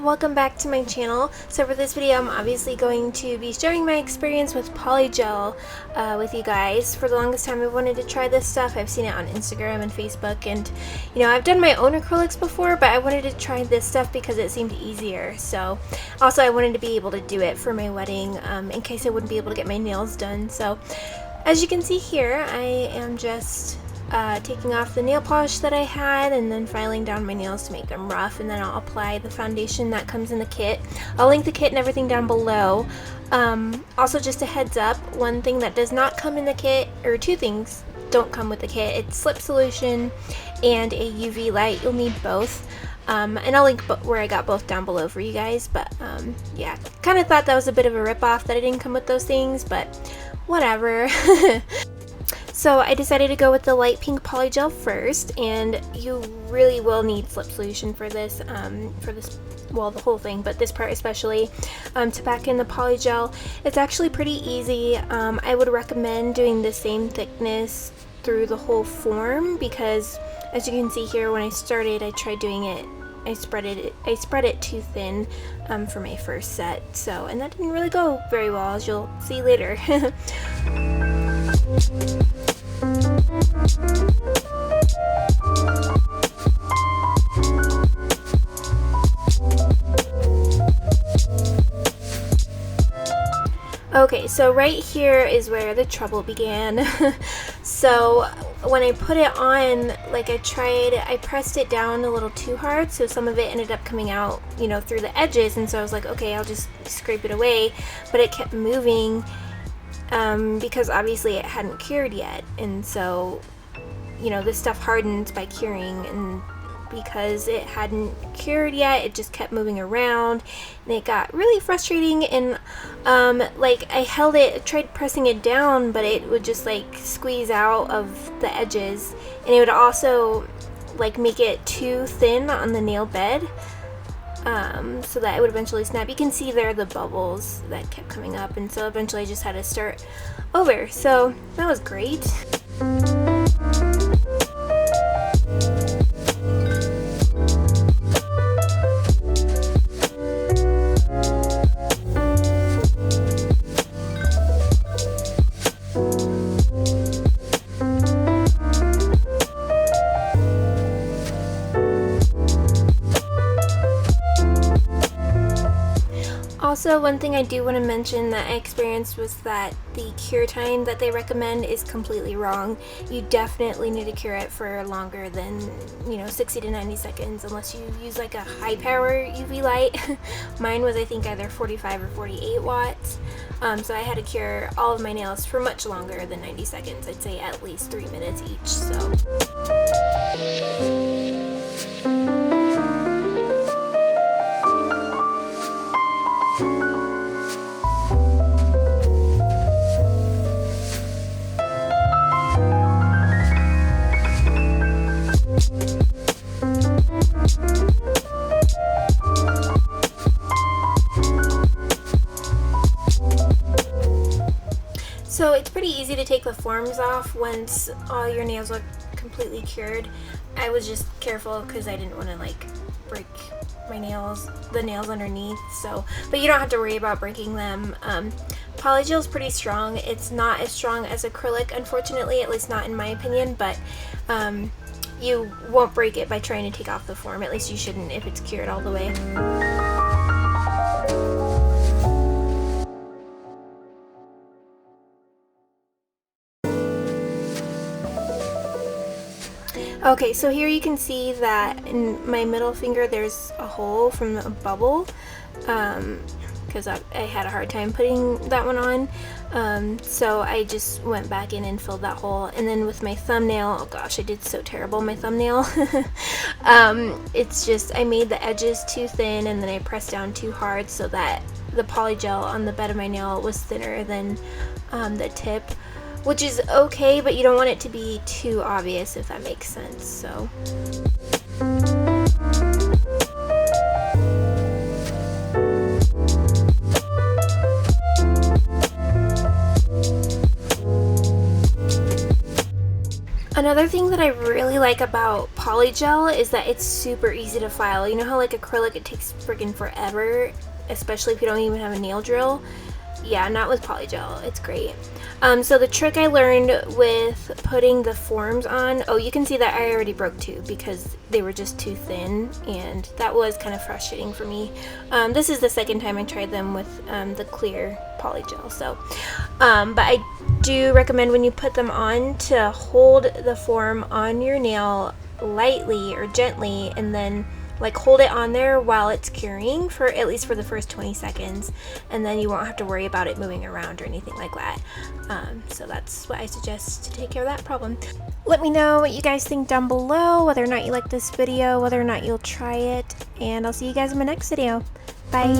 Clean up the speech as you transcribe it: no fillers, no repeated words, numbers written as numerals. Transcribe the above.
welcome back to my channel. So for this video I'm obviously going to be sharing my experience with Polygel with you guys. For the longest time I've wanted to try this stuff. I've seen it on Instagram and Facebook, and you know, I've done my own acrylics before, but I wanted to try this stuff because it seemed easier. So also I wanted to be able to do it for my wedding in case I wouldn't be able to get my nails done. So as you can see here, I am just taking off the nail polish that I had and then filing down my nails to make them rough, and then I'll apply the foundation that comes in the kit. I'll link the kit and everything down below. Also, just a heads up, one thing that does not come in the kit, or two things don't come with the kit, it's slip solution and a UV light. You'll need both. And I'll link where I got both down below for you guys, but yeah, kind of thought that was a bit of a ripoff that I didn't come with those things, but whatever. So I decided to go with the light pink polygel first, and you really will need slip solution for this, well, the whole thing, but this part especially, to pack in the polygel. It's actually pretty easy. I would recommend doing the same thickness through the whole form, because as you can see here, when I started, I tried doing it, I spread it too thin for my first set, so, and that didn't really go very well, as you'll see later. Okay, so right here is where the trouble began. So when I put it on, like I pressed it down a little too hard, so some of it ended up coming out, you know, through the edges, and so I was like, okay, I'll just scrape it away, but it kept moving because obviously it hadn't cured yet, and so, you know, this stuff hardens by curing, and because it hadn't cured yet, it just kept moving around, and it got really frustrating. And like I held it, tried pressing it down, but it would just like squeeze out of the edges, and it would also like make it too thin on the nail bed, so that it would eventually snap. You can see there the bubbles that kept coming up, and so eventually I just had to start over. So that was great. Also, one thing I do want to mention that I experienced was that the cure time that they recommend is completely wrong. You definitely need to cure it for longer than, you know, 60 to 90 seconds unless you use like a high power UV light. Mine was, I think, either 45 or 48 watts. So I had to cure all of my nails for much longer than 90 seconds. I'd say at least 3 minutes each. So. So it's pretty easy to take the forms off once all your nails are completely cured. I was just careful because I didn't want to like break my nails, the nails underneath. So, but you don't have to worry about breaking them. Polygel is pretty strong. It's not as strong as acrylic, unfortunately, at least not in my opinion, but you won't break it by trying to take off the form. At least you shouldn't if it's cured all the way. Okay, so here you can see that in my middle finger there's a hole from a bubble, because I had a hard time putting that one on, so I just went back in and filled that hole. And then with my thumbnail, oh gosh, I did so terrible, my thumbnail. It's just, I made the edges too thin, and then I pressed down too hard so that the polygel on the bed of my nail was thinner than the tip, which is okay, but you don't want it to be too obvious, if that makes sense. So. Another thing that I really like about Polygel is that it's super easy to file. You know how like acrylic, it takes freaking forever, especially if you don't even have a nail drill? Yeah, not with Polygel. It's great. So the trick I learned with putting the forms on, oh, you can see that I already broke two because they were just too thin, and that was kind of frustrating for me. This is the second time I tried them with the clear Polygel. So, but I do recommend when you put them on to hold the form on your nail lightly or gently, and then like hold it on there while it's curing for at least for the first 20 seconds, and then you won't have to worry about it moving around or anything like that. So that's what I suggest to take care of that problem. Let me know what you guys think down below, whether or not you like this video, whether or not you'll try it, and I'll see you guys in my next video. Bye!